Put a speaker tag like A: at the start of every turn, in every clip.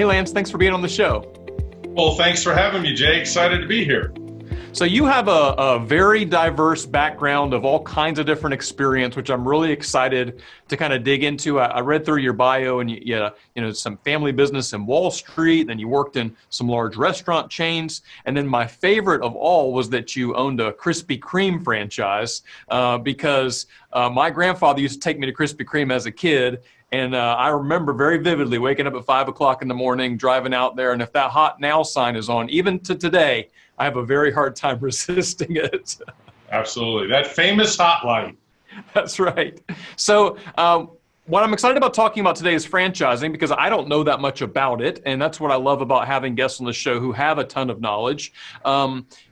A: Lance, thanks for being on the show.
B: Well, thanks for having me, Jay. Excited to be here.
A: So you have a very diverse background of all kinds of different experience, which I'm really excited to kind of dig into. I read through your bio, and you know, some family business in Wall Street, then you worked in some large restaurant chains, and then my favorite of all was that you owned a Krispy Kreme franchise because my grandfather used to take me to Krispy Kreme as a kid. And I remember very vividly waking up at 5 o'clock in the morning, driving out there. And if that hot now sign is on, even to today, I have a very hard time resisting it.
B: Absolutely. That famous hot light.
A: That's right. So what I'm excited about talking about today is franchising, because I don't know that much about it. And that's what I love about having guests on the show who have a ton of knowledge.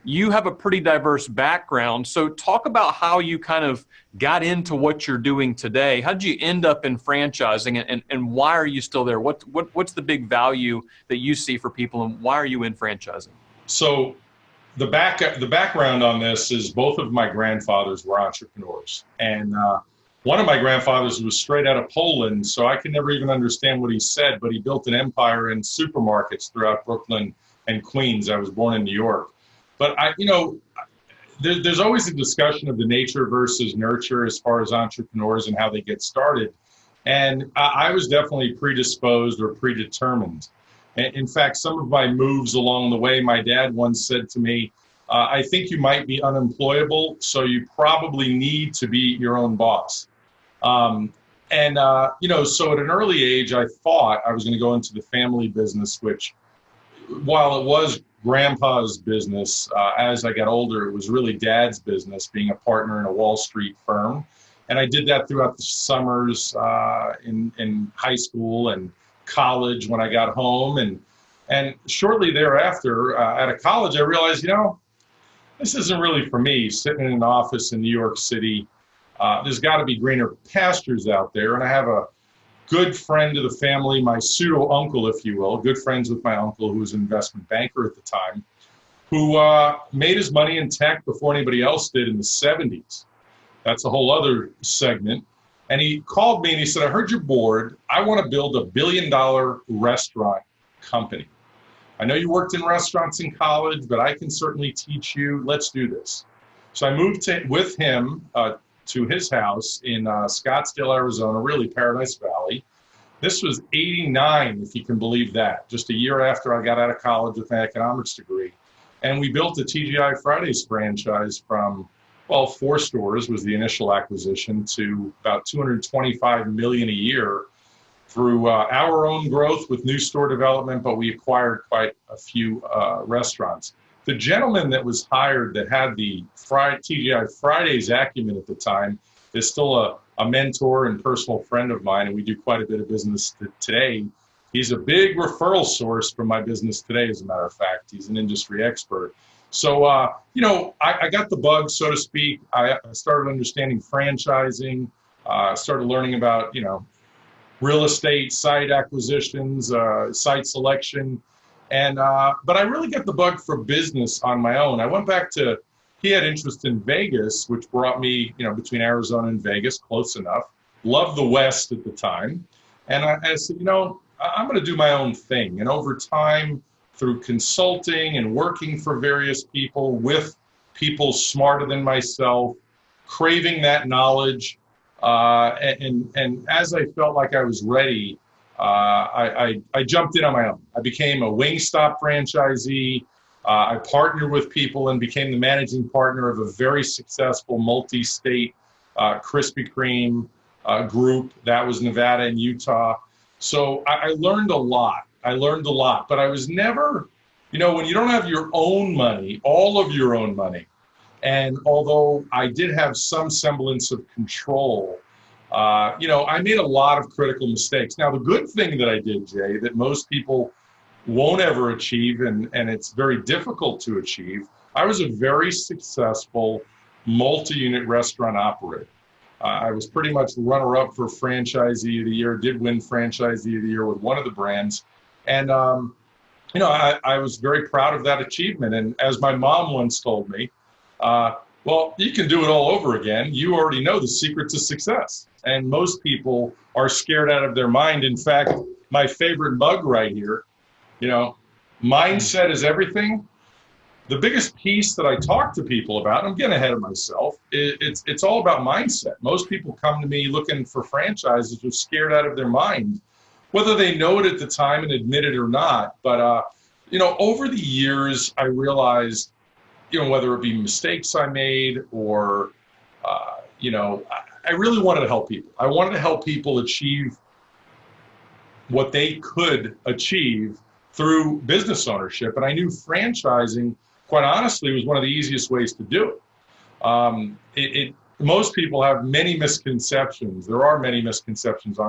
A: You have a pretty diverse background. So talk about how you kind of got into what you're doing today. How did you end up in franchising, and why are you still there? What's the big value that you see for people, and why are you in franchising?
B: So the background on this is both of my grandfathers were entrepreneurs. And one of my grandfathers was straight out of Poland, so I could never even understand what he said, but he built an empire in supermarkets throughout Brooklyn and Queens. I was born in New York. But there's always a discussion of the nature versus nurture as far as entrepreneurs and how they get started. And I was definitely predisposed or predetermined. In fact, some of my moves along the way, my dad once said to me, I think you might be unemployable, so you probably need to be your own boss. So at an early age, I thought I was going to go into the family business, which, while it was grandpa's business, as I got older, it was really dad's business, being a partner in a Wall Street firm. And I did that throughout the summers in high school and college when I got home. And shortly thereafter, out of college, I realized, this isn't really for me, sitting in an office in New York City. There's got to be greener pastures out there. And I have a good friend of the family, my pseudo-uncle, if you will, good friends with my uncle, who was an investment banker at the time, who made his money in tech before anybody else did in the 70s. That's a whole other segment. And he called me and he said, I heard you're bored. I want to build $1 billion restaurant company. I know you worked in restaurants in college, but I can certainly teach you. Let's do this. So I moved with him to his house in Scottsdale, Arizona, really Paradise Valley. This was '89, if you can believe that, just a year after I got out of college with an economics degree. And we built a TGI Fridays franchise from, 4 stores was the initial acquisition, to about $225 million a year through our own growth with new store development, but we acquired quite a few restaurants. The gentleman that was hired that had the TGI Fridays acumen at the time is still a mentor and personal friend of mine, and we do quite a bit of business today. He's a big referral source for my business today, as a matter of fact. He's an industry expert. So, I got the bug, so to speak. I started understanding franchising, started learning about, real estate, site acquisitions, site selection. But I really got the bug for business on my own. I went back to, he had interest in Vegas, which brought me, between Arizona and Vegas, close enough. Loved the West at the time. And I said, I'm going to do my own thing. And over time, through consulting and working for various people with people smarter than myself, craving that knowledge, and as I felt like I was ready, I jumped in on my own. I became a Wingstop franchisee. I partnered with people and became the managing partner of a very successful multi-state Krispy Kreme group. That was Nevada and Utah. So I learned a lot. But I was never, when you don't have your own money, all of your own money, and although I did have some semblance of control, I made a lot of critical mistakes. Now, the good thing that I did, Jay, that most people won't ever achieve, and it's very difficult to achieve, I was a very successful multi-unit restaurant operator. I was pretty much runner-up for Franchisee of the Year, did win Franchisee of the Year with one of the brands. And, I was very proud of that achievement. And as my mom once told me, well, you can do it all over again. You already know the secret to success. And most people are scared out of their mind. In fact, my favorite mug right here You know, mindset is everything. The biggest piece that I talk to people about, and I'm getting ahead of myself, it's all about mindset. Most people come to me looking for franchises who are scared out of their mind, whether they know it at the time and admit it or not. But, you know, over the years, I realized, you know, whether it be mistakes I made or, you know, I really wanted to help people. I wanted to help people achieve what they could achieve through business ownership. And I knew franchising, quite honestly, was one of the easiest ways to do it. Most people have many misconceptions. There are many misconceptions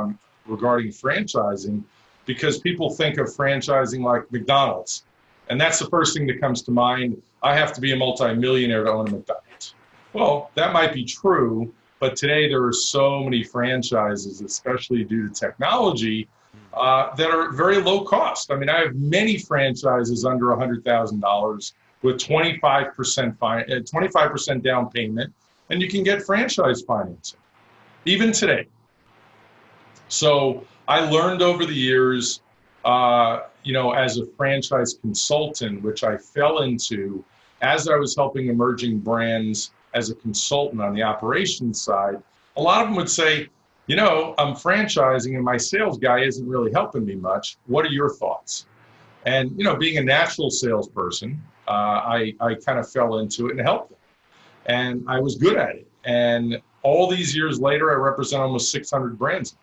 B: regarding franchising, because people think of franchising like McDonald's. And that's the first thing that comes to mind. I have to be a multimillionaire to own a McDonald's. Well, that might be true, but today there are so many franchises, especially due to technology, that are very low cost. I mean, I have many franchises under $100,000 with 25% down payment, and you can get franchise financing, even today. So I learned over the years, you know, as a franchise consultant, which I fell into as I was helping emerging brands as a consultant on the operations side. A lot of them would say, you know, I'm franchising and my sales guy isn't really helping me much. What are your thoughts? And, you know, being a natural salesperson, I kind of fell into it and helped them. And I was good at it. And all these years later, I represent almost 600 brands.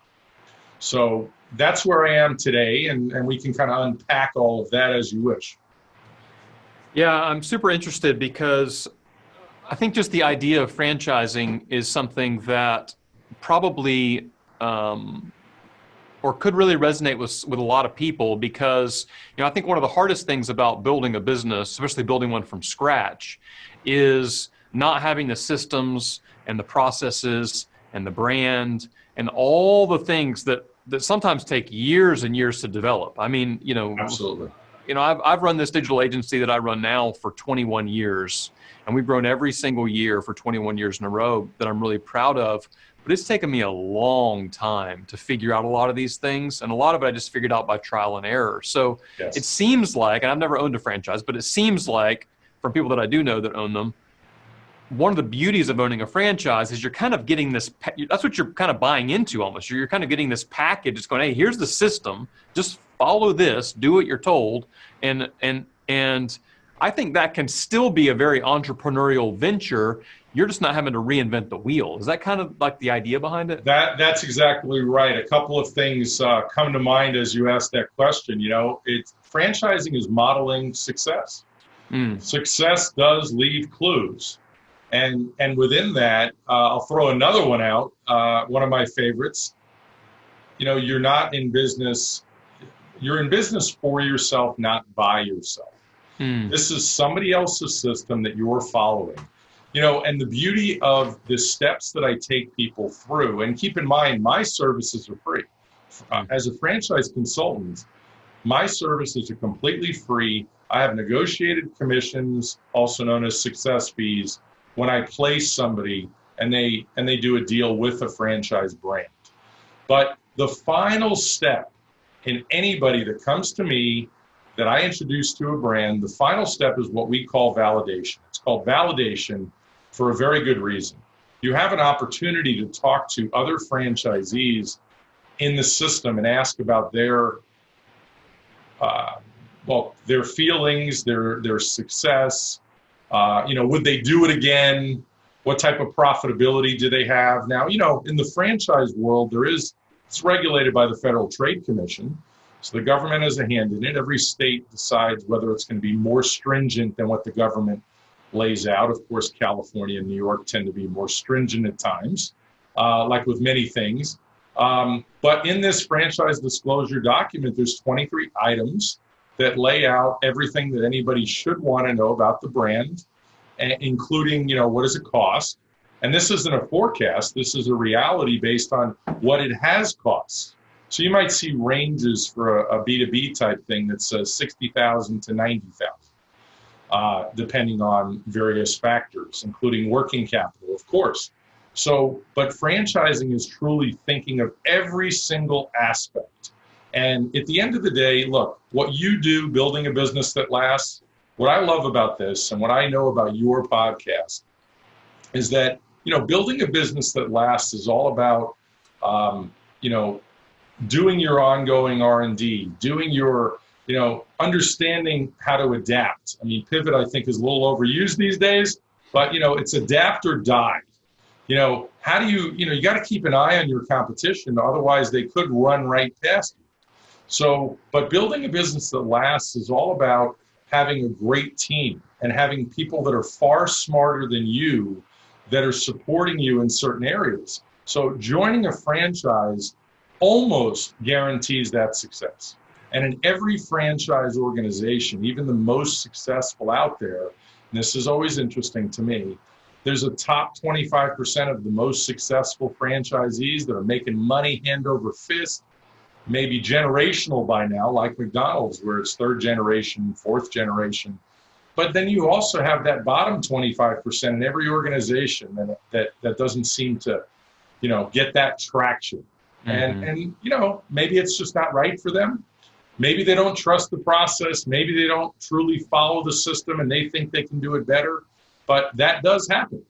B: So that's where I am today. And we can kind of unpack all of that as you wish.
A: Yeah, I'm super interested because I think just the idea of franchising is something that probably or could really resonate with a lot of people, because, you know, I think one of the hardest things about building a business, especially building one from scratch, is not having the systems and the processes and the brand and all the things that sometimes take years and years to develop. I mean, you know,
B: Absolutely.
A: You know, I've run this digital agency that I run now for 21 years, and we've grown every single year for 21 years in a row, that I'm really proud of. But it's taken me a long time to figure out a lot of these things, and a lot of it I just figured out by trial and error. So
B: Yes.
A: It seems like, and I've never owned a franchise, but it seems like from people that I do know that own them, one of the beauties of owning a franchise is you're kind of getting this, that's what you're kind of buying into almost. You're kind of getting this package. It's going, hey, here's the system. Just follow this, do what you're told. And I think that can still be a very entrepreneurial venture. You're just not having to reinvent the wheel. Is that kind of like the idea behind it?
B: That's exactly right. A couple of things come to mind as you ask that question. You know, franchising is modeling success. Success does leave clues. And within that, I'll throw another one out, one of my favorites. You know, you're not in business, you're in business for yourself, not by yourself. This is somebody else's system that you're following. You know, and the beauty of the steps that I take people through, and keep in mind, my services are free. As a franchise consultant, my services are completely free. I have negotiated commissions, also known as success fees, when I place somebody and they do a deal with a franchise brand. But the final step in anybody that comes to me that I introduce to a brand, the final step is what we call validation. It's called validation for a very good reason. You have an opportunity to talk to other franchisees in the system and ask about their feelings, their success. You know, would they do it again? What type of profitability do they have? Now, you know, in the franchise world, it's regulated by the Federal Trade Commission. So the government has a hand in it. Every state decides whether it's going to be more stringent than what the government lays out. Of course, California and New York tend to be more stringent at times, like with many things. But in this franchise disclosure document, there's 23 items that lay out everything that anybody should want to know about the brand, including, you know, what does it cost? And this isn't a forecast. This is a reality based on what it has cost. So you might see ranges for a B2B type thing that says $60,000 to $90,000, depending on various factors, including working capital, of course. So, but franchising is truly thinking of every single aspect And at the end of the day, look, what you do building a business that lasts, what I love about this and what I know about your podcast is that, building a business that lasts is all about, doing your ongoing R&D, doing your, understanding how to adapt. I mean, pivot, I think, is a little overused these days, but, it's adapt or die. How do you got to keep an eye on your competition, otherwise they could run right past you. So, but building a business that lasts is all about having a great team and having people that are far smarter than you that are supporting you in certain areas. So joining a franchise almost guarantees that success. And in every franchise organization, even the most successful out there, and this is always interesting to me, there's a top 25% of the most successful franchisees that are making money hand over fist, maybe generational by now, like McDonald's, where it's third generation, fourth generation. But then you also have that bottom 25% in every organization that doesn't seem to, get that traction. Mm-hmm. And maybe it's just not right for them. Maybe they don't trust the process. Maybe they don't truly follow the system and they think they can do it better. But that does happen.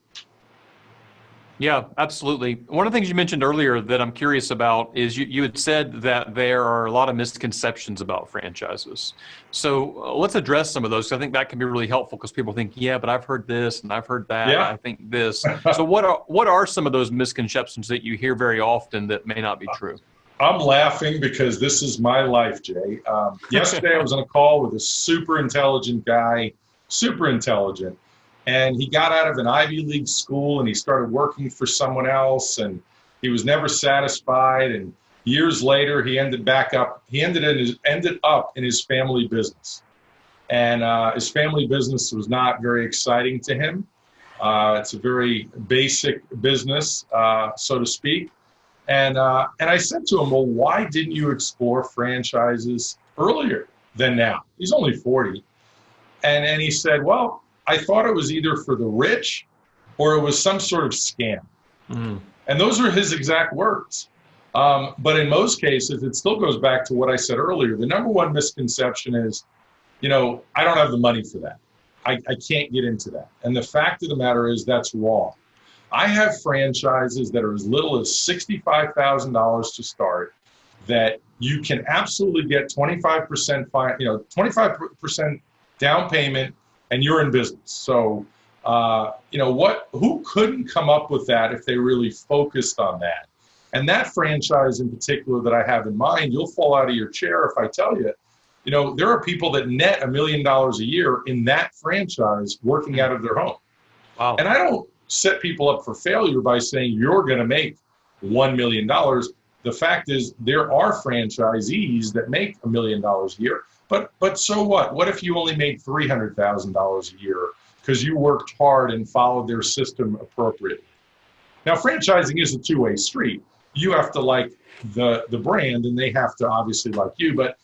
A: Yeah, absolutely. One of the things you mentioned earlier that I'm curious about is you had said that there are a lot of misconceptions about franchises. So let's address some of those. I think that can be really helpful because people think, yeah, but I've heard this and I've heard that. Yeah. I think this. So what are some of those misconceptions that you hear very often that may not be true?
B: I'm laughing because this is my life, Jay. Yesterday I was on a call with a super intelligent guy, super intelligent. And he got out of an Ivy League school and he started working for someone else and he was never satisfied. And years later, he ended up in his family business. And his family business was not very exciting to him. It's a very basic business, so to speak. And I said to him, well, why didn't you explore franchises earlier than now? He's only 40. And he said, well, I thought it was either for the rich or it was some sort of scam. Mm. And those are his exact words. But in most cases, it still goes back to what I said earlier. The number one misconception is, I don't have the money for that. I can't get into that. And the fact of the matter is that's wrong. I have franchises that are as little as $65,000 to start that you can absolutely get 25% down payment and you're in business. So, who couldn't come up with that if they really focused on that? And that franchise in particular that I have in mind, you'll fall out of your chair if I tell you, there are people that net $1 million a year in that franchise working out of their home. Wow. And I don't set people up for failure by saying you're going to make $1 million. The fact is there are franchisees that make $1 million a year. But so what? What if you only made $300,000 a year because you worked hard and followed their system appropriately? Now, franchising is a two-way street. You have to like the brand, and they have to obviously like you. But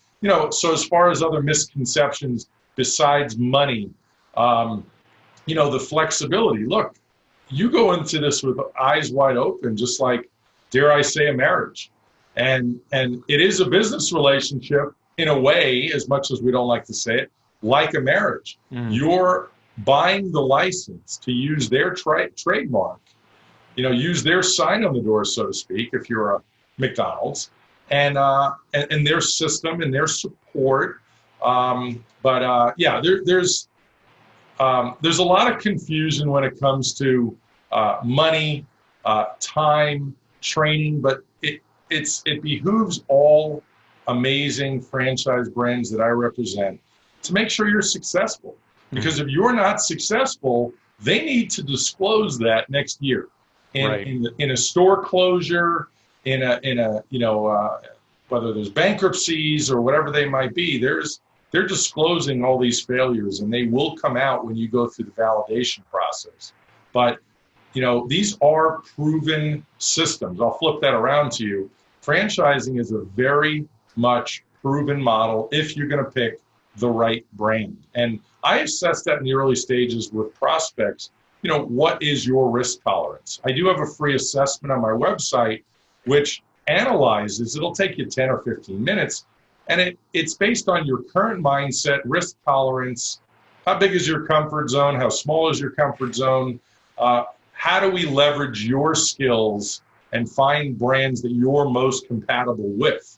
B: so as far as other misconceptions besides money, the flexibility. Look, you go into this with eyes wide open, just like, dare I say, a marriage, and it is a business relationship. In a way, as much as we don't like to say it, like a marriage. Mm. You're buying the license to use their trademark, use their sign on the door, so to speak, if you're a McDonald's, and their system and their support. There's a lot of confusion when it comes to money, time, training, but it behooves all amazing franchise brands that I represent to make sure you're successful. Because if you're not successful, they need to disclose that next year in a store closure, in a whether there's bankruptcies or whatever they might be. They're disclosing all these failures, and they will come out when you go through the validation process. But these are proven systems. I'll flip that around to you. Franchising is a very much proven model if you're going to pick the right brand. And I assess that in the early stages with prospects. What is your risk tolerance? I do have a free assessment on my website, which analyzes, it'll take you 10 or 15 minutes. And it's based on your current mindset, risk tolerance, how big is your comfort zone, how small is your comfort zone, how do we leverage your skills and find brands that you're most compatible with.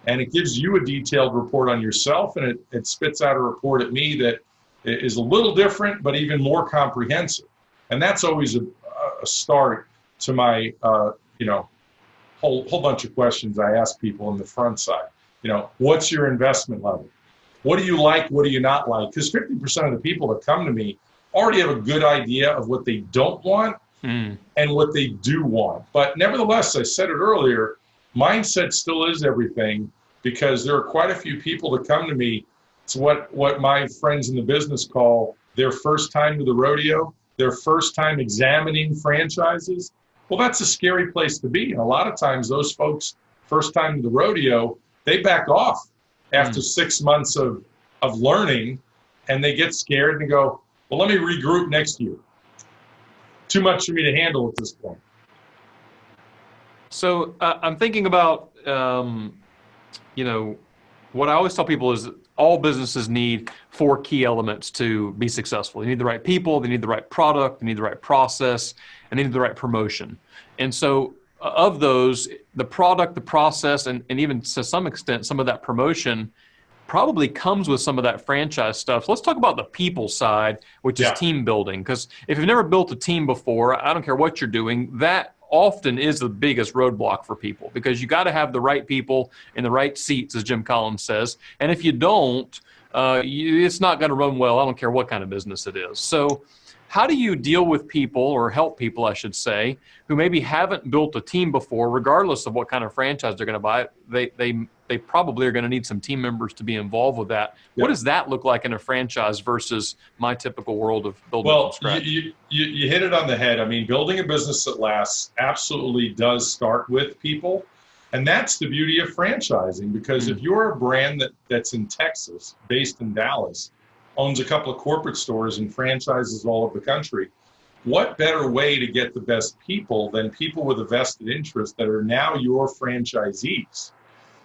B: And it gives you a detailed report on yourself, and it spits out a report at me that is a little different, but even more comprehensive. And that's always a start to my, whole bunch of questions I ask people on the front side. What's your investment level? What do you like? What do you not like? Because 50% of the people that come to me already have a good idea of what they don't want and what they do want. But nevertheless, I said it earlier, mindset still is everything, because there are quite a few people that come to me. It's what my friends in the business call their first time to the rodeo, their first time examining franchises. Well, that's a scary place to be. And a lot of times those folks, first time to the rodeo, they back off after 6 months of learning, and they get scared and go, well, let me regroup next year. Too much for me to handle at this point.
A: So I'm thinking about, what I always tell people is all businesses need 4 key elements to be successful. They need the right people, they need the right product, they need the right process, and they need the right promotion. And so of those, the product, the process, and even to some extent, some of that promotion probably comes with some of that franchise stuff. So let's talk about the people side, which is team building. Because if you've never built a team before, I don't care what you're doing, that often is the biggest roadblock for people, because you got to have the right people in the right seats, as Jim Collins says. And if you don't, it's not going to run well. I don't care what kind of business it is. So how do you deal with people, or help people, I should say, who maybe haven't built a team before, regardless of what kind of franchise they're going to buy? They probably are going to need some team members to be involved with that. Yeah. What does that look like in a franchise versus my typical world of building from scratch?
B: You hit it on the head. I mean, building a business that lasts absolutely does start with people. And that's the beauty of franchising, because if you're a brand that's in Texas, based in Dallas, owns a couple of corporate stores and franchises all over the country, what better way to get the best people than people with a vested interest that are now your franchisees?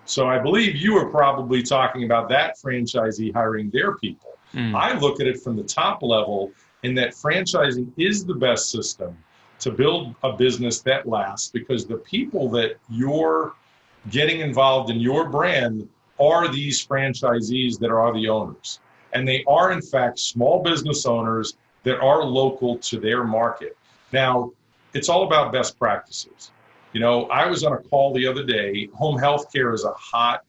B: So I believe you are probably talking about that franchisee hiring their people. I look at it from the top level, in that franchising is the best system to build a business that lasts, because the people that you're getting involved in your brand are these franchisees that are the owners. And they are, in fact, small business owners that are local to their market. Now, it's all about best practices. I was on a call the other day. Home health care is a hot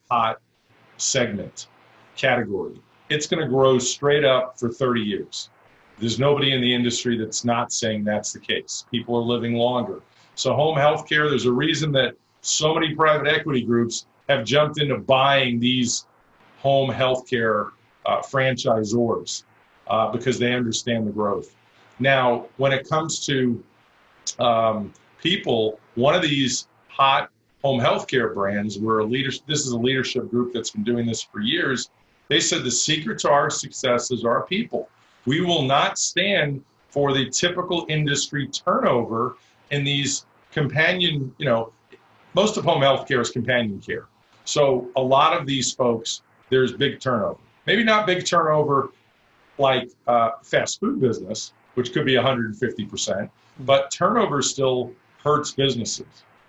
B: segment category. It's going to grow straight up for 30 years. There's nobody in the industry that's not saying that's the case. People are living longer. So home health care, there's a reason that so many private equity groups have jumped into buying these home health care franchisors, because they understand the growth. Now, when it comes to people, one of these hot home healthcare brands, this is a leadership group that's been doing this for years. They said the secret to our success is our people. We will not stand for the typical industry turnover in these companion, most of home healthcare is companion care. So a lot of these folks, there's big turnover. Maybe not big turnover like fast food business, which could be 150%, but turnover still hurts businesses.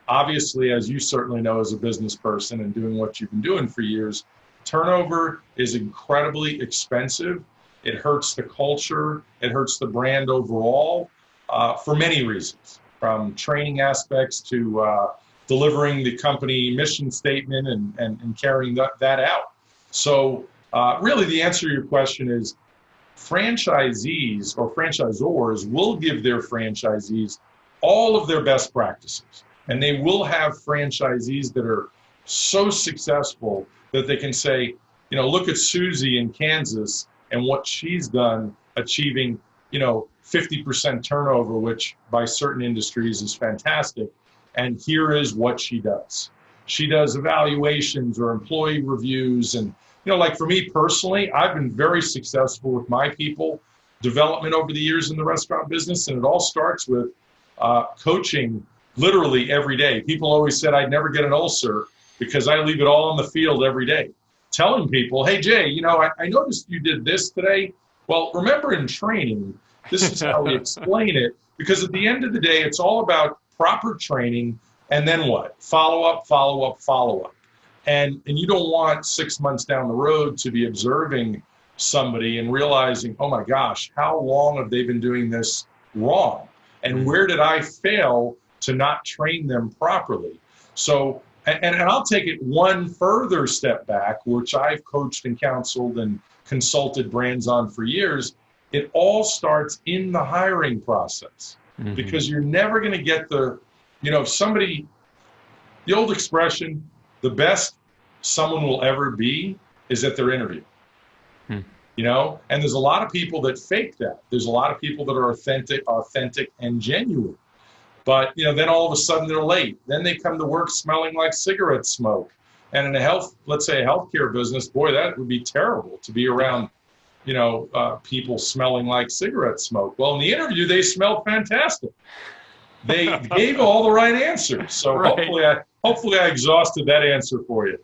B: Obviously, as you certainly know as a business person and doing what you've been doing for years, turnover is incredibly expensive. It hurts the culture. It hurts the brand overall for many reasons, from training aspects to delivering the company mission statement and carrying that out. So really the answer to your question is, franchisees or franchisors will give their franchisees all of their best practices. And they will have franchisees that are so successful that they can say, look at Susie in Kansas and what she's done, achieving, 50% turnover, which by certain industries is fantastic. And here is what she does. She does evaluations or employee reviews. And, like for me personally, I've been very successful with my people development over the years in the restaurant business. And it all starts with coaching literally every day. People always said I'd never get an ulcer because I leave it all on the field every day. Telling people, hey, Jay, you know, I noticed you did this today. Well, remember in training, this is how we explain it, because at the end of the day, it's all about proper training and then what? Follow up, follow up, follow up. And you don't want 6 months down the road to be observing somebody and realizing, oh my gosh, how long have they been doing this wrong? And where did I fail to not train them properly? So, and I'll take it one further step back, which I've coached and counseled and consulted brands on for years. It all starts in the hiring process, because you're never going to get the, you know, if somebody, the old expression, the best someone will ever be is at their interview. You know, and there's a lot of people that fake that. There's a lot of people that are authentic and genuine. But, you know, then all of a sudden they're late. Then they come to work smelling like cigarette smoke. And in a let's say a healthcare business, boy, that would be terrible to be around, you know, people smelling like cigarette smoke. Well, in the interview, they smelled fantastic. They gave all the right answers. So right. hopefully I exhausted that answer for you.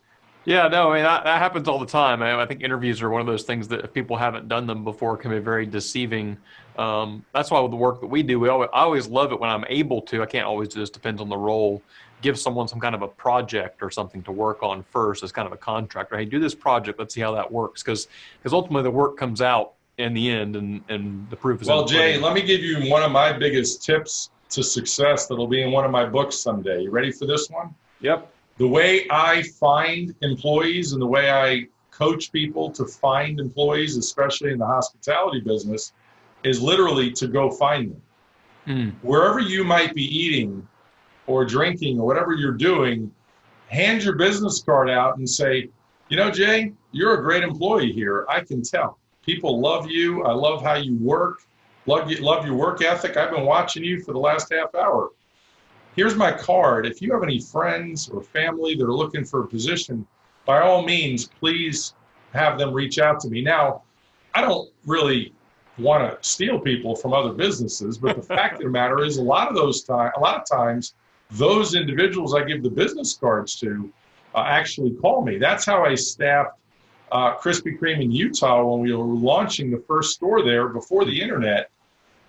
A: Yeah, no, I mean, that happens all the time. I think interviews are one of those things that if people haven't done them before can be very deceiving. That's why with the work that we do, I always love it when I'm able to. I can't always do this, depends on the role. Give someone some kind of a project or something to work on first as kind of a contract. Hey, do this project. Let's see how that works. Because ultimately the work comes out in the end and the proof is in the pudding.
B: Well, Jay, let me give you one of my biggest tips to success that'll be in one of my books someday. You ready for this one?
A: Yep.
B: The way I find employees and the way I coach people to find employees, especially in the hospitality business, is literally to go find them. Wherever you might be eating or drinking or whatever you're doing, hand your business card out and say, you know, Jay, you're a great employee here. I can tell. People love you. I love how you work. Love your work ethic. I've been watching you for the last half hour. Here's my card. If you have any friends or family that are looking for a position, by all means, please have them reach out to me. Now, I don't really want to steal people from other businesses, but the fact of the matter is a lot of times, those individuals I give the business cards to actually call me. That's how I staffed Krispy Kreme in Utah when we were launching the first store there before the internet.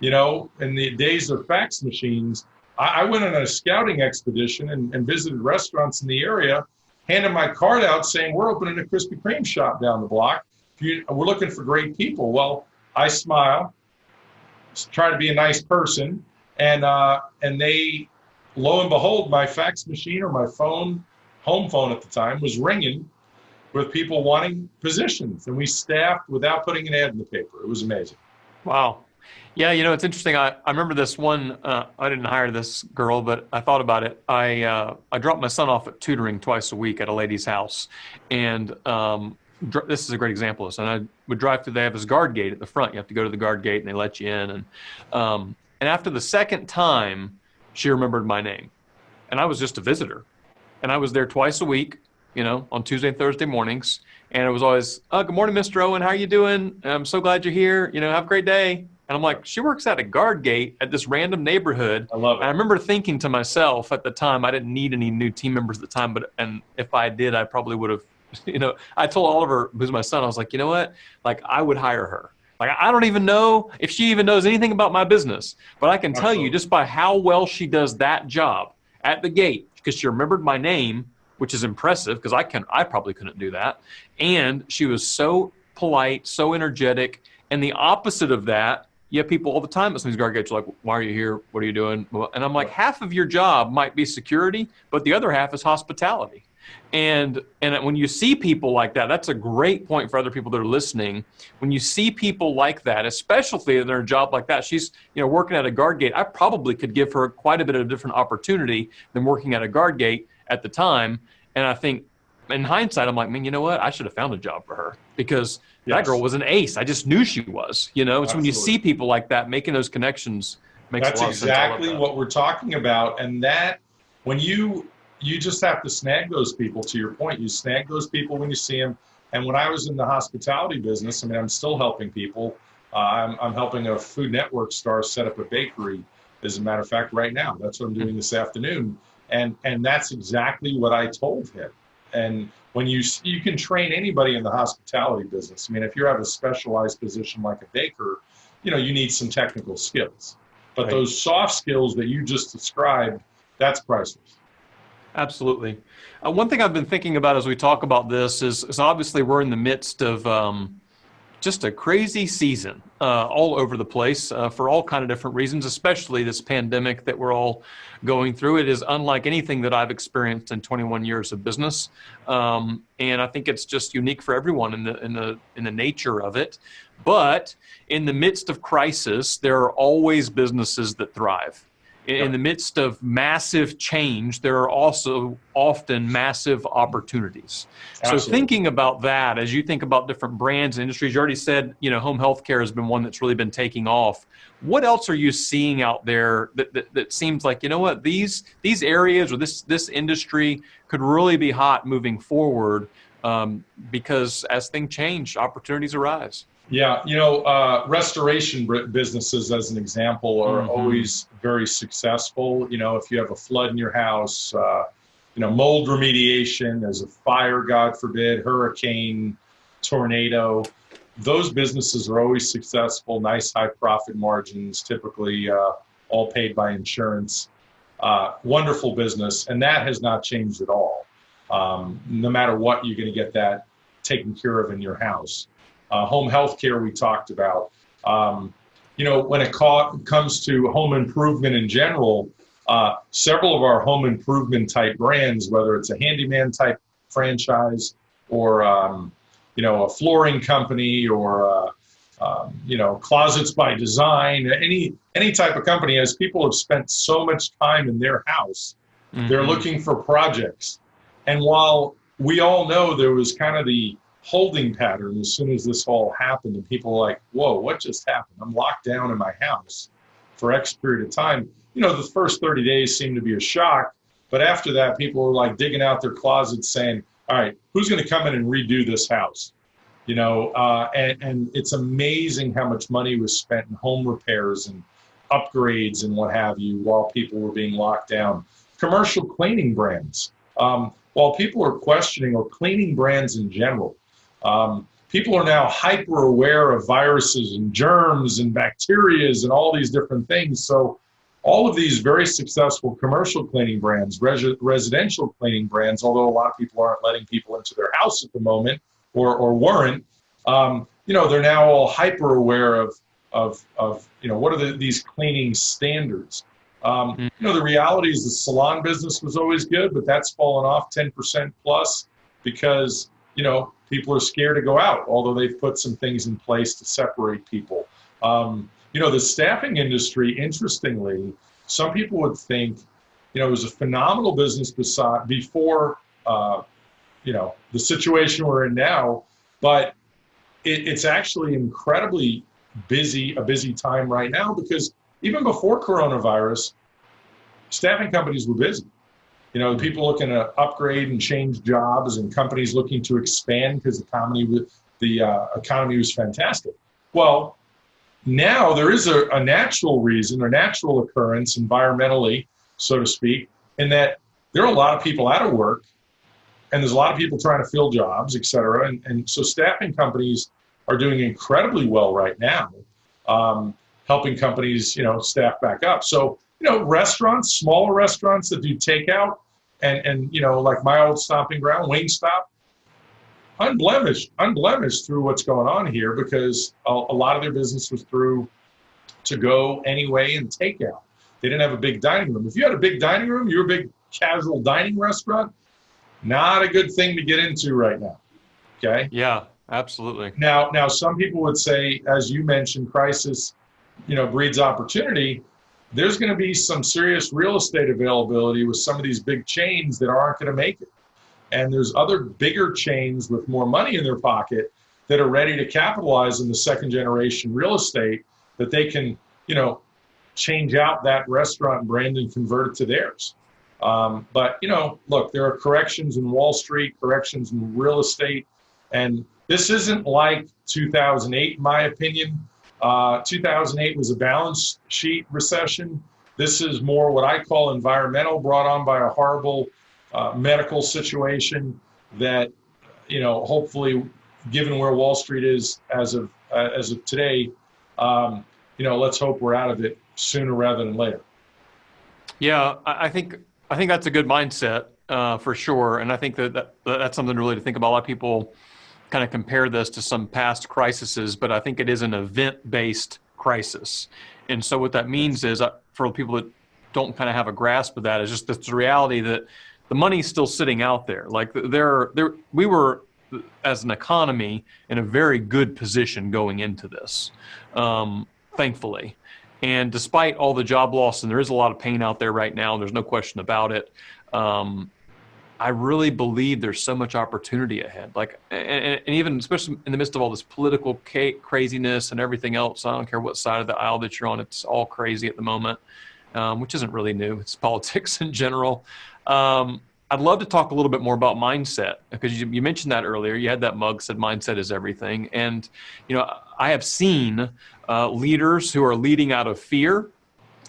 B: You know, in the days of fax machines, I went on a scouting expedition and visited restaurants in the area, handed my card out saying, we're opening a Krispy Kreme shop down the block. We're looking for great people. Well, I smile, try to be a nice person, and they, lo and behold, my fax machine or my phone, home phone at the time, was ringing with people wanting positions. And we staffed without putting an ad in the paper. It was amazing.
A: Wow. Yeah, you know, it's interesting. I remember this one, I didn't hire this girl, but I thought about it. I dropped my son off at tutoring twice a week at a lady's house. And this is a great example of this. And I would drive through, they have this guard gate at the front. You have to go to the guard gate and they let you in. And after the second time, she remembered my name. And I was just a visitor. And I was there twice a week, you know, on Tuesday and Thursday mornings. And it was always, good morning, Mr. Owen. How are you doing? I'm so glad you're here. You know, have a great day. And I'm like, she works at a guard gate at this random neighborhood.
B: I love it.
A: And I remember thinking to myself at the time, I didn't need any new team members at the time, and if I did, I probably would have, you know, I told Oliver, who's my son, I was like, you know what? Like, I would hire her. Like, I don't even know if she even knows anything about my business, but I can tell you just by how well she does that job at the gate, because she remembered my name, which is impressive because I probably couldn't do that. And she was so polite, so energetic. And the opposite of that, you have people all the time at some of these guard gates like, why are you here? What are you doing? And I'm like, half of your job might be security, but the other half is hospitality. And when you see people like that, that's a great point for other people that are listening. When you see people like that, especially in their job like that, she's, you know, working at a guard gate. I probably could give her quite a bit of a different opportunity than working at a guard gate at the time. And I think in hindsight, I'm like, man, you know what? I should have found a job for her because that girl was an ace. I just knew she was, you know. So when you see people like that, making those connections makes a lot of sense.
B: That's exactly what we're talking about. And that when you just have to snag those people, to your point. You snag those people when you see them. And when I was in the hospitality business, I mean, I'm still helping people. I'm helping a Food Network star set up a bakery. As a matter of fact, right now, that's what I'm doing this afternoon. And that's exactly what I told him. And when you can train anybody in the hospitality business. I mean, if you have a specialized position like a baker, you need some technical skills. But
A: Right.
B: those soft skills that you just described, that's priceless.
A: Absolutely. One thing I've been thinking about as we talk about this is obviously we're in the midst of just a crazy season all over the place for all kind of different reasons, especially this pandemic that we're all going through. It is unlike anything that I've experienced in 21 years of business, and I think it's just unique for everyone in the nature of it. But in the midst of crisis, there are always businesses that thrive. In the midst of massive change, there are also often massive opportunities.
B: Absolutely.
A: So thinking about that, as you think about different brands and industries, you already said, home healthcare has been one that's really been taking off. What else are you seeing out there that seems like, these areas or this industry could really be hot moving forward because as things change, opportunities arise?
B: Yeah, restoration businesses, as an example, are always very successful. If you have a flood in your house, mold remediation, there's a fire, God forbid, hurricane, tornado, those businesses are always successful, nice high profit margins, typically all paid by insurance. Wonderful business, and that has not changed at all. No matter what, you're going to get that taken care of in your house. Home health care we talked about. When it comes to home improvement in general, several of our home improvement type brands, whether it's a handyman type franchise or a flooring company or Closets by Design, any type of company, as people have spent so much time in their house, they're looking for projects. And while we all know there was kind of the holding pattern as soon as this all happened, and people were like, whoa, what just happened? I'm locked down in my house for X period of time. The first 30 days seemed to be a shock, but after that, people were like digging out their closets saying, all right, who's going to come in and redo this house? And it's amazing how much money was spent in home repairs and upgrades and what have you while people were being locked down. Commercial cleaning brands, while people are questioning, or cleaning brands in general, people are now hyper aware of viruses and germs and bacterias and all these different things. So all of these very successful commercial cleaning brands, residential cleaning brands, although a lot of people aren't letting people into their house at the moment, or weren't, they're now all hyper aware of what are these cleaning standards. The reality is the salon business was always good, but that's fallen off 10% plus because people are scared to go out, although they've put some things in place to separate people. The staffing industry, interestingly, some people would think, it was a phenomenal business before, the situation we're in now, but it's actually incredibly a busy time right now, because even before coronavirus, staffing companies were busy. People looking to upgrade and change jobs, and companies looking to expand because the economy was fantastic. Well, now there is a natural reason, or natural occurrence environmentally, so to speak, in that there are a lot of people out of work, and there's a lot of people trying to fill jobs, et cetera. And so staffing companies are doing incredibly well right now, helping companies, staff back up. So, restaurants, smaller restaurants that do takeout, and like my old stomping ground, Wingstop, unblemished through what's going on here, because a lot of their business was through to go anyway and takeout. They didn't have a big dining room. If you had a big dining room, you're a big casual dining restaurant, not a good thing to get into right now. Okay?
A: Yeah, absolutely.
B: Now some people would say, as you mentioned, crisis, breeds opportunity. There's going to be some serious real estate availability with some of these big chains that aren't going to make it. And there's other bigger chains with more money in their pocket that are ready to capitalize in the second generation real estate, that they can, change out that restaurant brand and convert it to theirs. But, look, there are corrections in Wall Street, corrections in real estate, and this isn't like 2008, in my opinion. 2008 was a balance sheet recession. This is more what I call environmental, brought on by a horrible medical situation that, hopefully, given where Wall Street is as of today, let's hope we're out of it sooner rather than later.
A: Yeah, I think that's a good mindset for sure, and I think that's something really to think about. A lot of people kind of compare this to some past crises, but I think it is an event-based crisis. And so what that means is, for people that don't kind of have a grasp of that, is just the reality that the money's still sitting out there. Like we were, as an economy, in a very good position going into this, thankfully. And despite all the job loss, and there is a lot of pain out there right now, there's no question about it. I really believe there's so much opportunity ahead. Like, and even especially in the midst of all this political craziness and everything else, I don't care what side of the aisle that you're on, it's all crazy at the moment, which isn't really new. It's politics in general. I'd love to talk a little bit more about mindset, because you mentioned that earlier. You had that mug said mindset is everything. And, I have seen leaders who are leading out of fear,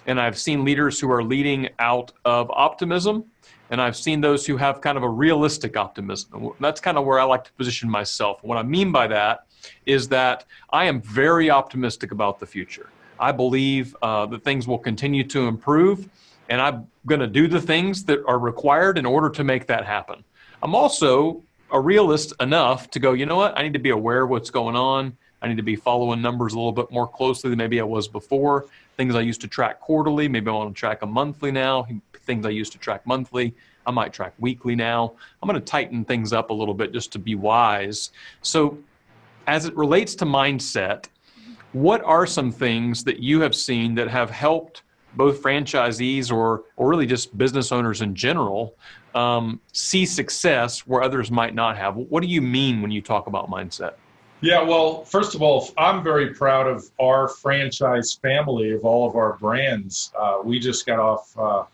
A: and I've seen leaders who are leading out of optimism, and I've seen those who have kind of a realistic optimism. That's kind of where I like to position myself. What I mean by that is that I am very optimistic about the future. I believe that things will continue to improve, and I'm going to do the things that are required in order to make that happen. I'm also a realist enough to go, you know what? I need to be aware of what's going on. I need to be following numbers a little bit more closely than maybe I was before. Things I used to track quarterly, maybe I want to track them monthly now. Things I used to track monthly, I might track weekly now. I'm going to tighten things up a little bit just to be wise. So as it relates to mindset, what are some things that you have seen that have helped both franchisees or really just business owners in general see success where others might not have? What do you mean when you talk about mindset?
B: Yeah, well, first of all, I'm very proud of our franchise family, of all of our brands. We just got off,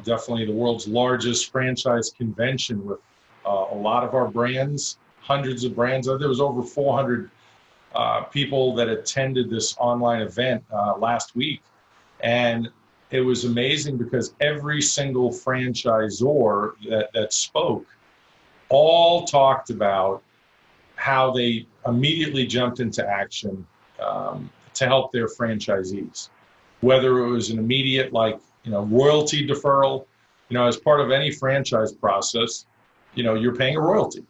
B: definitely the world's largest franchise convention with a lot of our brands, hundreds of brands. There was over 400 people that attended this online event last week. And it was amazing because every single franchisor that spoke all talked about how they immediately jumped into action to help their franchisees. Whether it was an immediate, royalty deferral, as part of any franchise process, you're paying a royalty.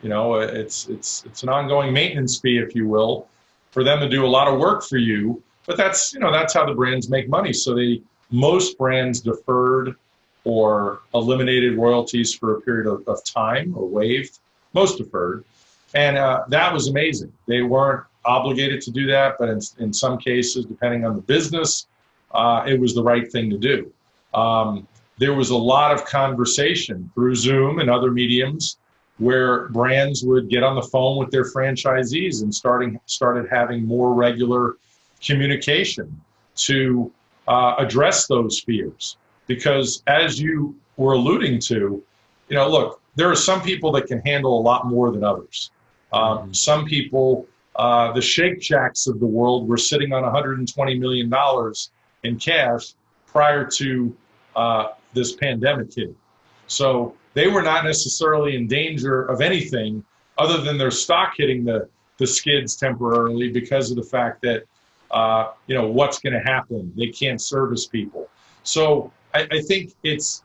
B: It's an ongoing maintenance fee, if you will, for them to do a lot of work for you. But that's how the brands make money. So most brands deferred or eliminated royalties for a period of time, or waived. Most deferred. And that was amazing. They weren't obligated to do that, but in some cases, depending on the business, it was the right thing to do. There was a lot of conversation through Zoom and other mediums where brands would get on the phone with their franchisees and started having more regular communication to address those fears. Because as you were alluding to, look, there are some people that can handle a lot more than others. Some people, the Shake Shacks of the world, were sitting on $120 million in cash prior to this pandemic hitting. So they were not necessarily in danger of anything other than their stock hitting the skids temporarily because of the fact that, what's going to happen? They can't service people. So I think it's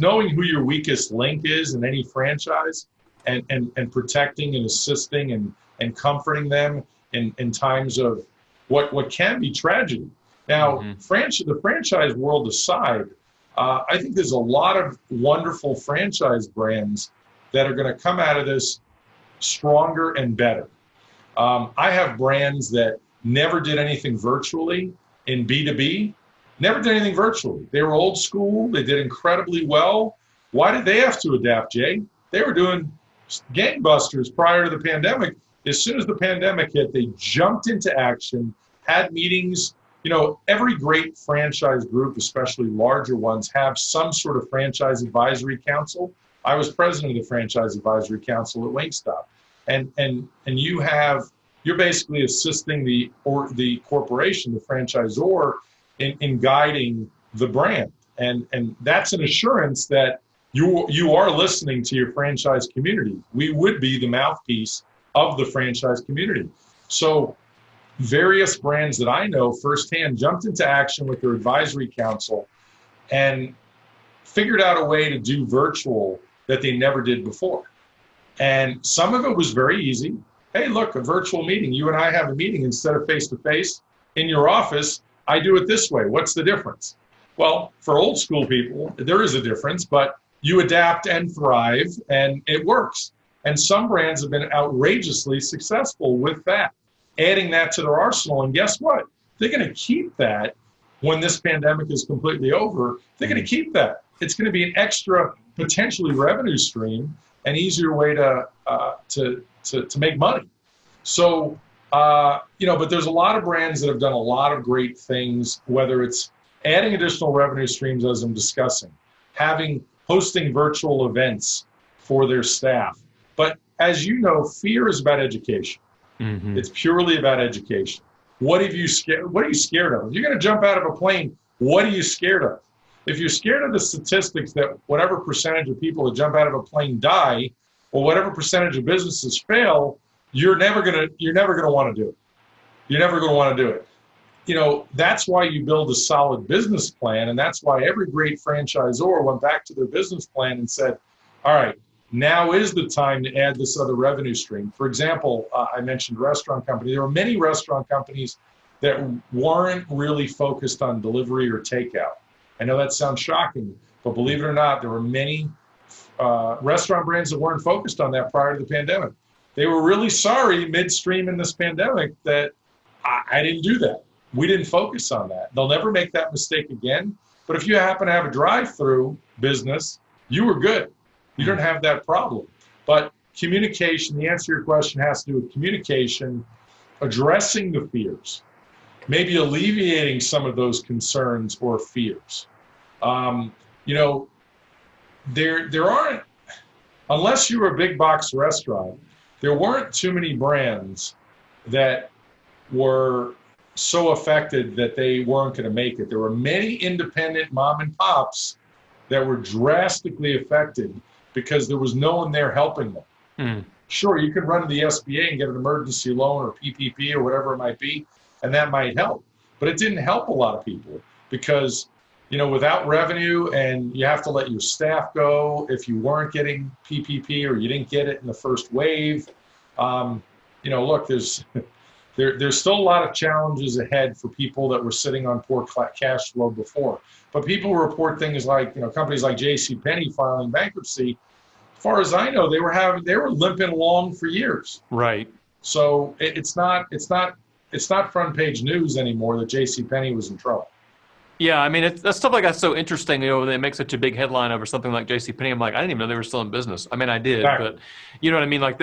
B: knowing who your weakest link is in any franchise, and protecting and assisting and comforting them in times of what can be tragedy. Now, the franchise world aside, I think there's a lot of wonderful franchise brands that are going to come out of this stronger and better. I have brands that never did anything virtually in B2B, never did anything virtually. They were old school. They did incredibly well. Why did they have to adapt, Jay? They were doing gangbusters prior to the pandemic. As soon as the pandemic hit, they jumped into action, had meetings. Every great franchise group, especially larger ones, have some sort of franchise advisory council. I was president of the franchise advisory council at Wingstop, and you're basically assisting the corporation, the franchisor, in guiding the brand. And that's an assurance that you are listening to your franchise community. We would be the mouthpiece of the franchise community. So various brands that I know firsthand jumped into action with their advisory council and figured out a way to do virtual that they never did before. And some of it was very easy. Hey, look, a virtual meeting. You and I have a meeting instead of face-to-face in your office. I do it this way. What's the difference? Well, for old school people, there is a difference, but you adapt and thrive, and it works. And some brands have been outrageously successful with that, adding that to their arsenal. And guess what? They're going to keep that when this pandemic is completely over. They're going to keep that. It's going to be an extra, potentially revenue stream, an easier way to make money. So, but there's a lot of brands that have done a lot of great things, whether it's adding additional revenue streams, as I'm discussing, hosting virtual events for their staff. But as you know, fear is about education. Mm-hmm. It's purely about education. What are you scared of? If you're going to jump out of a plane, what are you scared of? If you're scared of the statistics that whatever percentage of people that jump out of a plane die, or whatever percentage of businesses fail, you're never gonna want to do it. You're never going to want to do it. That's why you build a solid business plan, and that's why every great franchisor went back to their business plan and said, all right, now is the time to add this other revenue stream. For example, I mentioned restaurant company. There were many restaurant companies that weren't really focused on delivery or takeout. I know that sounds shocking, but believe it or not, there were many restaurant brands that weren't focused on that prior to the pandemic. They were really sorry midstream in this pandemic that I didn't do that. We didn't focus on that. They'll never make that mistake again. But if you happen to have a drive-through business, you were good. You don't have that problem. But communication, the answer to your question has to do with communication, addressing the fears, maybe alleviating some of those concerns or fears. There aren't, unless you were a big box restaurant, there weren't too many brands that were so affected that they weren't going to make it. There were many independent mom and pops that were drastically affected because there was no one there helping them. Mm. Sure, you could run to the SBA and get an emergency loan or PPP or whatever it might be, and that might help. But it didn't help a lot of people because, without revenue, and you have to let your staff go if you weren't getting PPP or you didn't get it in the first wave. Look, there's still a lot of challenges ahead for people that were sitting on poor cash flow before. But people report things like, companies like JCPenney filing bankruptcy. As far as I know, they were limping along for years. Right. So it's not front page news anymore that JCPenney was in trouble. Yeah, I mean, that stuff like that's so interesting. They make such a big headline over something like JCPenney. I'm like, I didn't even know they were still in business. I mean, I did, exactly. But you know what I mean? Like,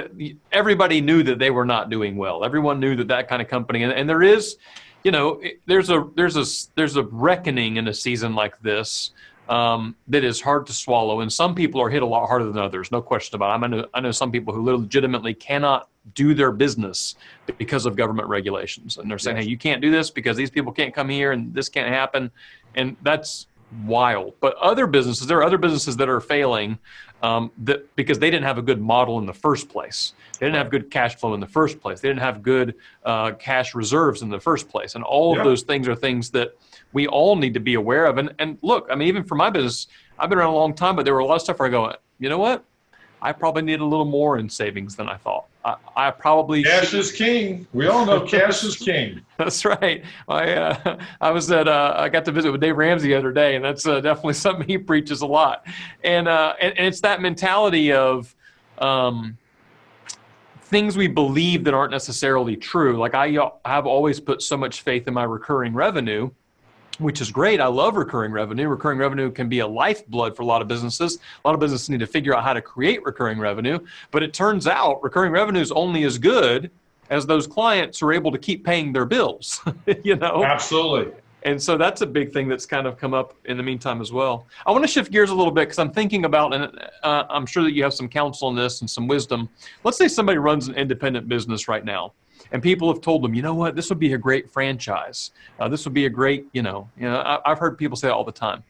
B: everybody knew that they were not doing well. Everyone knew that kind of company, and there is, there's a reckoning in a season like this that is hard to swallow, and some people are hit a lot harder than others. No question about it. I know some people who legitimately cannot do their business because of government regulations, and they're saying, yes, hey, you can't do this because these people can't come here and this can't happen, and that's wild. But there are other businesses that are failing because they didn't have a good model in the first place. They didn't have good cash flow in the first place. They didn't have good cash reserves in the first place, and all of those things are things that we all need to be aware of. And look, I mean, even for my business, I've been around a long time, but there were a lot of stuff where I go, you know what? I probably need a little more in savings than I thought. I probably cash is king. We all know cash is king. That's right. I got to visit with Dave Ramsey the other day, and that's definitely something he preaches a lot. And it's that mentality of things we believe that aren't necessarily true. Like I have always put so much faith in my recurring revenue, which is great. I love recurring revenue. Recurring revenue can be a lifeblood for a lot of businesses. A lot of businesses need to figure out how to create recurring revenue. But it turns out recurring revenue is only as good as those clients are able to keep paying their bills. Absolutely. And so that's a big thing that's kind of come up in the meantime as well. I want to shift gears a little bit because I'm thinking about, and I'm sure that you have some counsel on this and some wisdom. Let's say somebody runs an independent business right now.
A: and people have told them, you know what, this would be a great franchise. This would be a great, I've heard people say it all the time.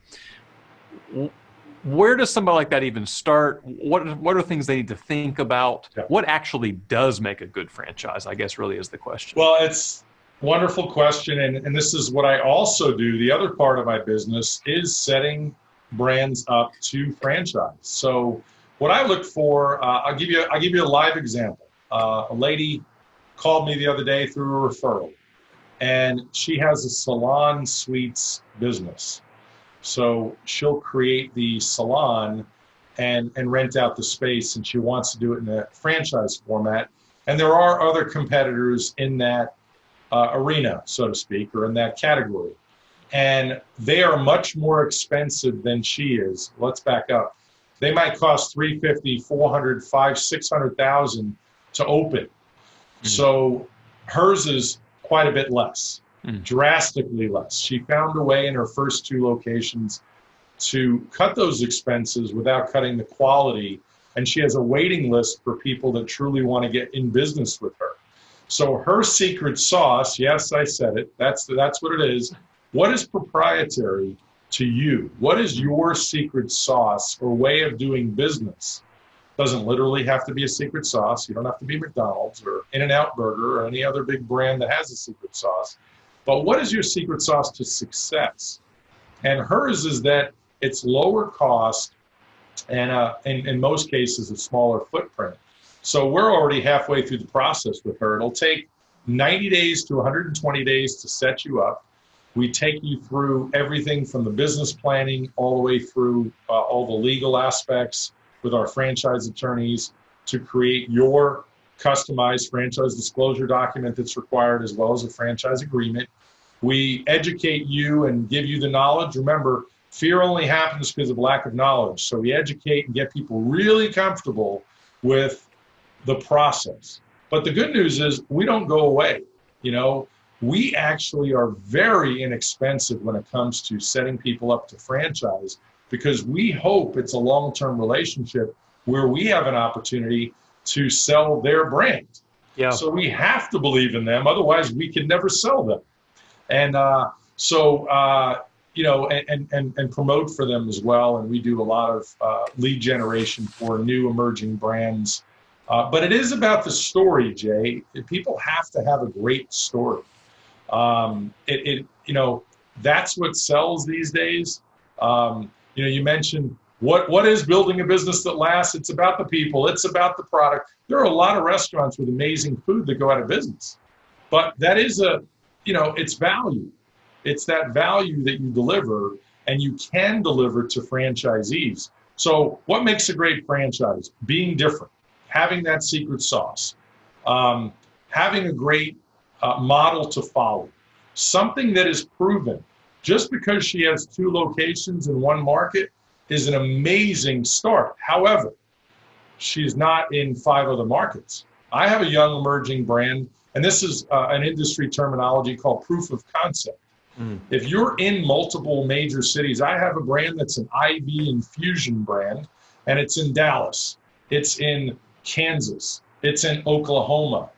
A: Where does somebody like that even start? What are things they need to think about?
B: Yeah.
A: What actually does make a good franchise, I guess, really is the question.
B: Well, it's a wonderful question. And this is what I also do. The other part of my business is setting brands up to franchise. So what I look for, I'll give you a live example. A lady called me the other day through a referral, and she has a salon suites business. So she'll create the salon and rent out the space, and she wants to do it in a franchise format. And there are other competitors in that arena, so to speak, or in that category. And they are much more expensive than she is. Let's back up. They might cost $350,000, $400,000, $500,000, $600,000 to open. Mm-hmm. So hers is quite a bit less. Drastically less. She found a way in her first 2 locations to cut those expenses without cutting the quality, and she has a waiting list for people that truly want to get in business with her. So her secret sauce, yes, I said it, that's what it is. What is proprietary to you? What is your secret sauce or way of doing business? Doesn't literally have to be a secret sauce. You don't have to be McDonald's or In-N-Out Burger or any other big brand that has a secret sauce. But what is your secret sauce to success? And hers is that it's lower cost and in most cases a smaller footprint. So we're already halfway through the process with her. It'll take 90 days to 120 days to set you up. We take you through everything from the business planning all the way through all the legal aspects with our franchise attorneys to create your customized franchise disclosure document that's required, as well as a franchise agreement. We educate you and give you the knowledge. Remember, fear only happens because of lack of knowledge. So we educate and get people really comfortable with the process. But the good news is we don't go away. We actually are very inexpensive when it comes to setting people up to franchise, because we hope it's a long-term relationship where we have an opportunity to sell their brand. Yeah. So we have to believe in them. Otherwise, we can never sell them. And and promote for them as well. And we do a lot of lead generation for new emerging brands. But it is about the story, Jay. People have to have a great story. That's what sells these days. You mentioned what is building a business that lasts. It's about the people. It's about the product. There are a lot of restaurants with amazing food that go out of business, but that is it's value. It's that value that you deliver, and you can deliver to franchisees. So what makes a great franchise? Being different, having that secret sauce, having a great model to follow, something that is proven. Just because she has 2 locations in one market is an amazing start. However, she's not in 5 other markets. I have a young emerging brand, and this is an industry terminology called proof of concept. If you're in multiple major cities, I have a brand that's an IV infusion brand, and it's in Dallas. It's in Kansas. It's in Oklahoma.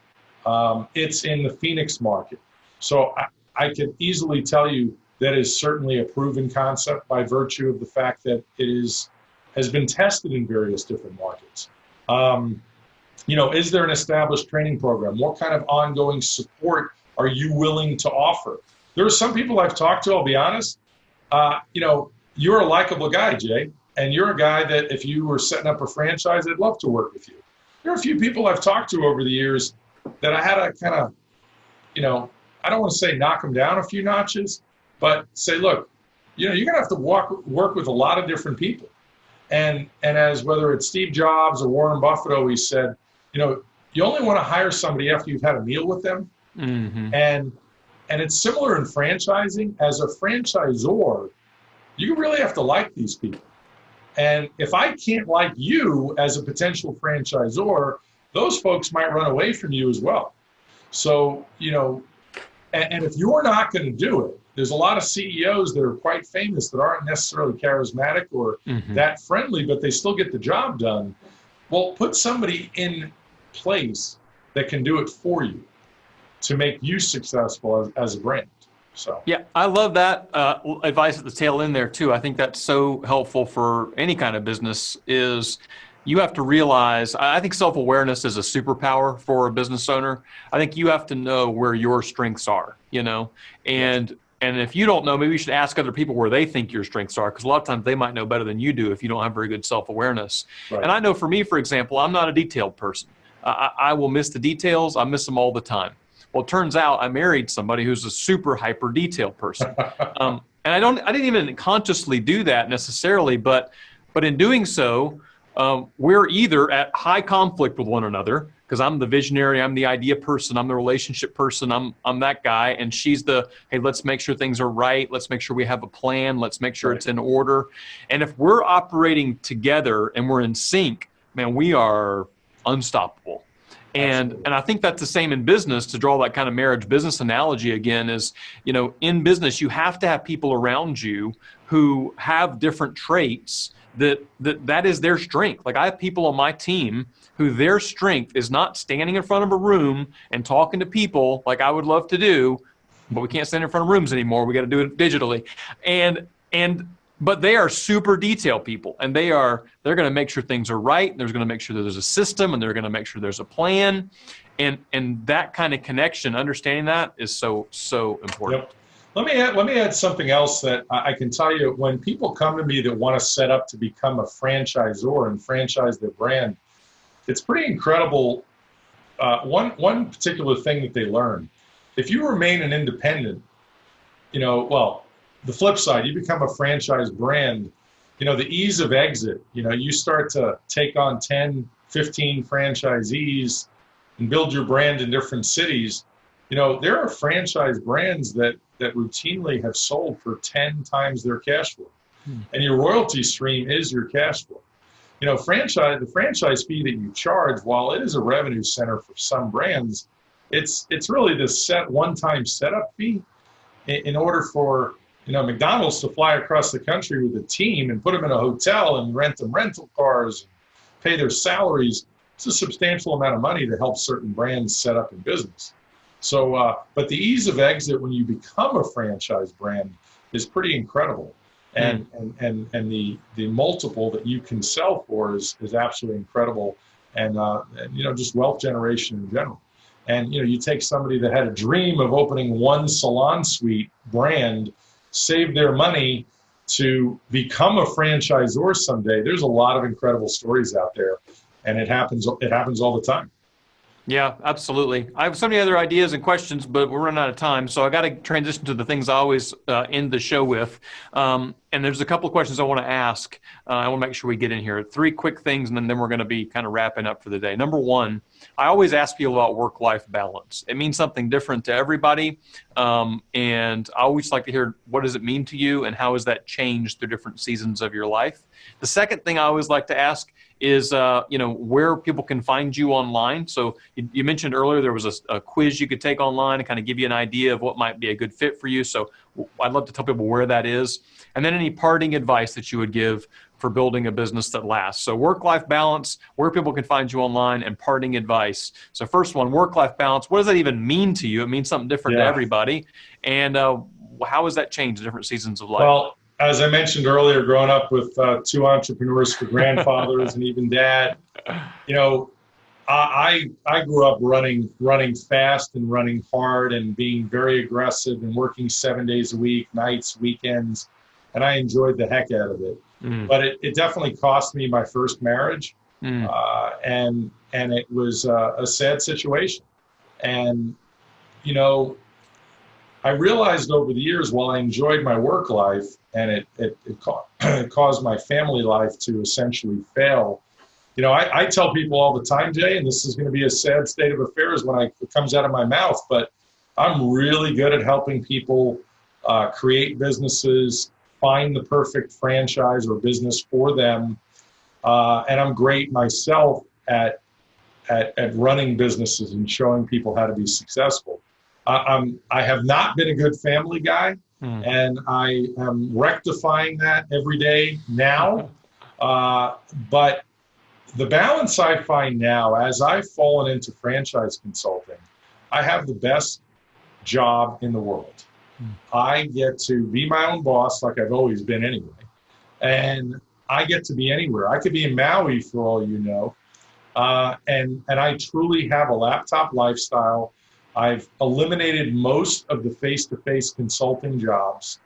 B: It's in the Phoenix market. So I can easily tell you that is certainly a proven concept by virtue of the fact that it has been tested in various different markets. Is there an established training program? What kind of ongoing support are you willing to offer? There are some people I've talked to, I'll be honest, you're a likable guy, Jay, and you're a guy that if you were setting up a franchise, I'd love to work with you. There are a few people I've talked to over the years that I had to kind of, I don't want to say knock them down a few notches, but say, look, you're going to have to work with a lot of different people. And as whether it's Steve Jobs or Warren Buffett always said, you only want to hire somebody after you've had a meal with them. Mm-hmm. And it's similar in franchising. As a franchisor, you really have to like these people. And if I can't like you as a potential franchisor, those folks might run away from you as well. So, and if you're not going to do it, there's a lot of CEOs that are quite famous that aren't necessarily charismatic or that friendly, but they still get the job done. Well, put somebody in place that can do it for you. to make you successful as a brand. So
A: Yeah, I love that advice at the tail end there too. I think that's so helpful for any kind of business. Is you have to realize, I think self-awareness is a superpower for a business owner. I think you have to know where your strengths are, you know,
B: yes,
A: and if you don't know, maybe you should ask other people where they think your strengths are, because a lot of times they might know better than you do if you don't have very good self-awareness.
B: right.
A: And I know for me, for example, I'm not a detailed person. I will miss the details. I miss them all the time. Well, it turns out I married somebody who's a super hyper detailed person. And I didn't even consciously do that necessarily, but in doing so, we're either at high conflict with one another, because I'm the visionary, I'm the idea person, I'm the relationship person, I'm that guy, and she's the, hey, let's make sure things are right, let's make sure we have a plan, let's make sure it's in order. And if we're operating together and we're in sync, man, we are unstoppable. And I think that's the same in business. To draw that kind of marriage business analogy again, is, you know, in business you have to have people around you who have different traits that is their strength. Like, I have people on my team who their strength is not standing in front of a room and talking to people like I would love to do, but we can't stand in front of rooms anymore. We got to do it digitally. But they are super detail people, and they're going to make sure things are right. They're going to make sure that there's a system, and they're going to make sure there's a plan, and that kind of connection, understanding that is so important.
B: Yep. Let me add something else that I can tell you. When people come to me that want to set up to become a franchisor and franchise their brand, it's pretty incredible. One particular thing that they learn: if you remain an independent, you know, well, the flip side, you become a franchise brand, you know, the ease of exit, you know, you start to take on 10, 15 franchisees and build your brand in different cities. You know, there are franchise brands that routinely have sold for 10 times their cash flow. And your royalty stream is your cash flow. You know, the franchise fee that you charge, while it is a revenue center for some brands, it's really this one-time setup fee in order for, you know, McDonald's to fly across the country with a team and put them in a hotel and rent them rental cars and pay their salaries. It's a substantial amount of money to help certain brands set up in business. So, but the ease of exit when you become a franchise brand is pretty incredible. And the multiple that you can sell for is absolutely incredible. And you know, just wealth generation in general. And, you know, you take somebody that had a dream of opening one salon suite brand, save their money to become a franchisor someday. There's a lot of incredible stories out there, and it happens all the time.
A: Yeah, absolutely. I have so many other ideas and questions, but we're running out of time. So I got to transition to the things I always end the show with. And there's a couple of questions I want to ask. I want to make sure we get in here. 3 quick things, and then we're going to be kind of wrapping up for the day. Number 1, I always ask people about work-life balance. It means something different to everybody. And I always like to hear, what does it mean to you, and how has that changed through different seasons of your life? The second thing I always like to ask is, you know, where people can find you online. So you mentioned earlier there was a quiz you could take online to kind of give you an idea of what might be a good fit for you. So I'd love to tell people where that is. And then any parting advice that you would give for building a business that lasts. So work-life balance, where people can find you online, and parting advice. So first one, work-life balance. What does that even mean to you? It means something different to everybody. And how has that changed in different seasons of life?
B: Well, as I mentioned earlier, growing up with 2 entrepreneurs for grandfathers and even dad, you know, I grew up running fast and running hard and being very aggressive and working 7 days a week, nights, weekends, and I enjoyed the heck out of it. But it definitely cost me my first marriage, and it was a sad situation. And, you know, I realized over the years, while I enjoyed my work life, and it caused my family life to essentially fail. You know, I tell people all the time, Jay, and this is going to be a sad state of affairs when it comes out of my mouth, but I'm really good at helping people create businesses, find the perfect franchise or business for them, and I'm great myself at running businesses and showing people how to be successful. I have not been a good family guy, and I am rectifying that every day now. But the balance I find now, as I've fallen into franchise consulting, I have the best job in the world. I get to be my own boss, like I've always been anyway. And I get to be anywhere. I could be in Maui for all you know. And I truly have a laptop lifestyle. I've eliminated most of the face-to-face consulting jobs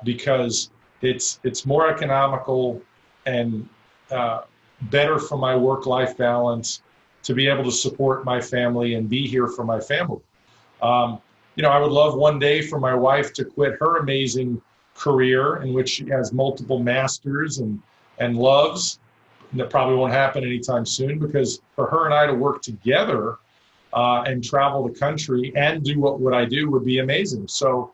B: because it's more economical and better for my work-life balance to be able to support my family and be here for my family. You know, I would love one day for my wife to quit her amazing career in which she has multiple masters and loves. And that probably won't happen anytime soon, because for her and I to work together and travel the country and do what I do would be amazing. So,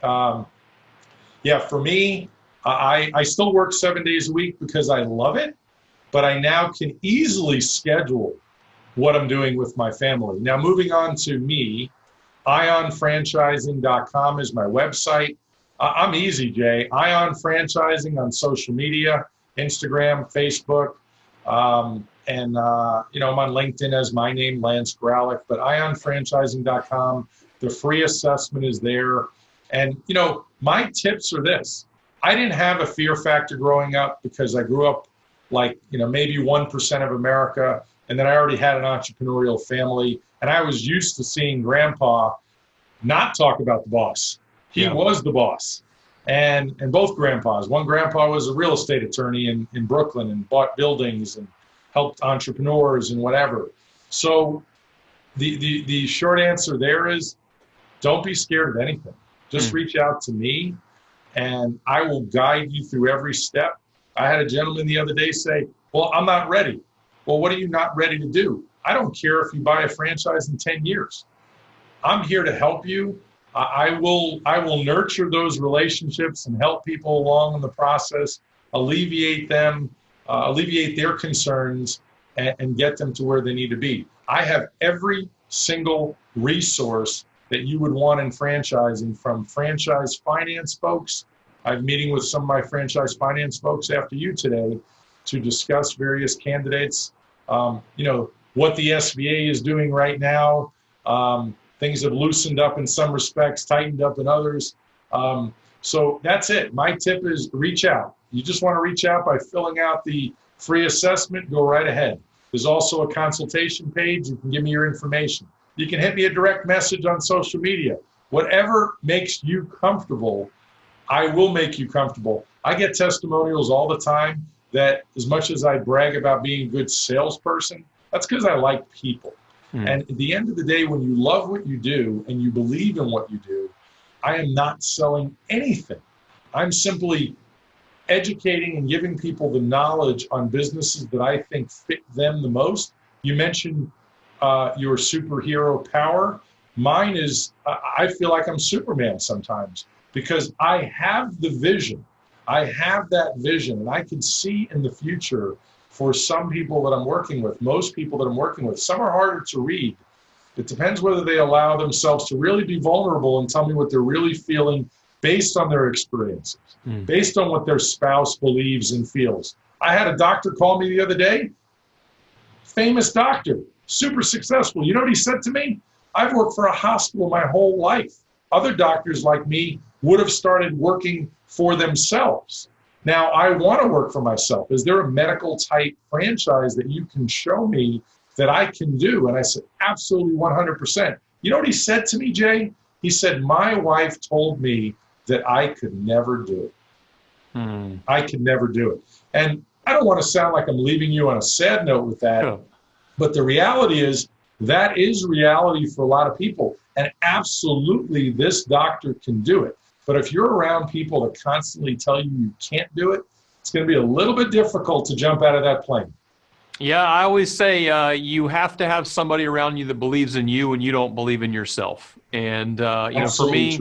B: yeah, for me, I still work 7 days a week because I love it, but I now can easily schedule what I'm doing with my family. Now, moving on to me, ionfranchising.com is my website. I'm easy, Jay. Ion Franchising on social media, Instagram, Facebook, and you know, I'm on LinkedIn as my name, Lance Graulich, but ionfranchising.com, the free assessment is there. And, you know, my tips are this. I didn't have a fear factor growing up because I grew up like, you know, maybe 1% of America. And then I already had an entrepreneurial family. And I was used to seeing grandpa not talk about the boss. He was the boss. And both grandpas. One grandpa was a real estate attorney in Brooklyn and bought buildings and helped entrepreneurs and whatever. So the short answer there is, don't be scared of anything. Just reach out to me and I will guide you through every step. I had a gentleman the other day say, well, I'm not ready. Well, what are you not ready to do? I don't care if you buy a franchise in 10 years. I'm here to help you. I will nurture those relationships and help people along in the process, alleviate their concerns and get them to where they need to be. I have every single resource that you would want in franchising, from franchise finance folks. I'm meeting with some of my franchise finance folks after you today to discuss various candidates. You know, what the SBA is doing right now. Things have loosened up in some respects, tightened up in others. So that's it. My tip is reach out. You just want to reach out by filling out the free assessment, go right ahead. There's also a consultation page. You can give me your information. You can hit me a direct message on social media. Whatever makes you comfortable, I will make you comfortable. I get testimonials all the time that as much as I brag about being a good salesperson, that's because I like people. And at the end of the day, when you love what you do and you believe in what you do, I am not selling anything. I'm simply educating and giving people the knowledge on businesses that I think fit them the most. You mentioned your superhero power. Mine is, I feel like I'm Superman sometimes because I have the vision. I have that vision, and I can see in the future for some people that I'm working with, most people that I'm working with. Some are harder to read. It depends whether they allow themselves to really be vulnerable and tell me what they're really feeling based on their experiences, based on what their spouse believes and feels. I had a doctor call me the other day, famous doctor, super successful. You know what he said to me? I've worked for a hospital my whole life. Other doctors like me would have started working for themselves. Now, I want to work for myself. Is there a medical type franchise that you can show me that I can do? And I said, absolutely 100%. You know what he said to me, Jay? He said, my wife told me that I could never do it. I could never do it. And I don't want to sound like I'm leaving you on a sad note with that, but the reality is that is reality for a lot of people. And absolutely, this doctor can do it. But if you're around people that constantly tell you you can't do it, it's going to be a little bit difficult to jump out of that plane.
A: Yeah, I always say you have to have somebody around you that believes in you and you don't believe in yourself. And, you know,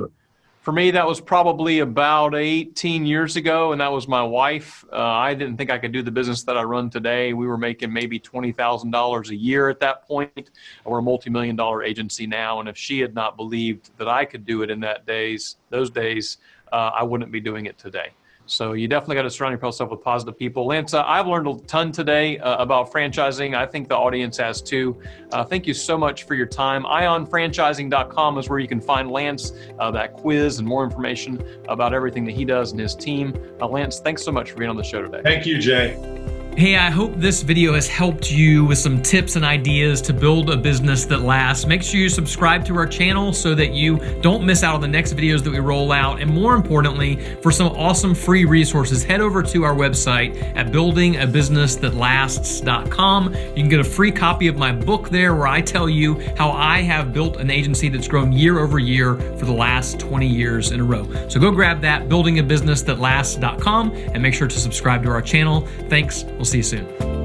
A: for me, that was probably about 18 years ago, and that was my wife. I didn't think I could do the business that I run today. We were making maybe $20,000 a year at that point. We're a multi-million-dollar agency now, and if she had not believed that I could do it in those days, I wouldn't be doing it today. So you definitely got to surround yourself with positive people. Lance, I've learned a ton today about franchising. I think the audience has too. Thank you so much for your time. IONfranchising.com is where you can find Lance, that quiz and more information about everything that he does and his team. Lance, thanks so much for being on the show today.
B: Thank you, Jay.
C: Hey, I hope this video has helped you with some tips and ideas to build a business that lasts. Make sure you subscribe to our channel so that you don't miss out on the next videos that we roll out. And more importantly, for some awesome free resources, head over to our website at buildingabusinessthatlasts.com. You can get a free copy of my book there where I tell you how I have built an agency that's grown year over year for the last 20 years in a row. So go grab that, buildingabusinessthatlasts.com, and make sure to subscribe to our channel. Thanks. We'll see you soon.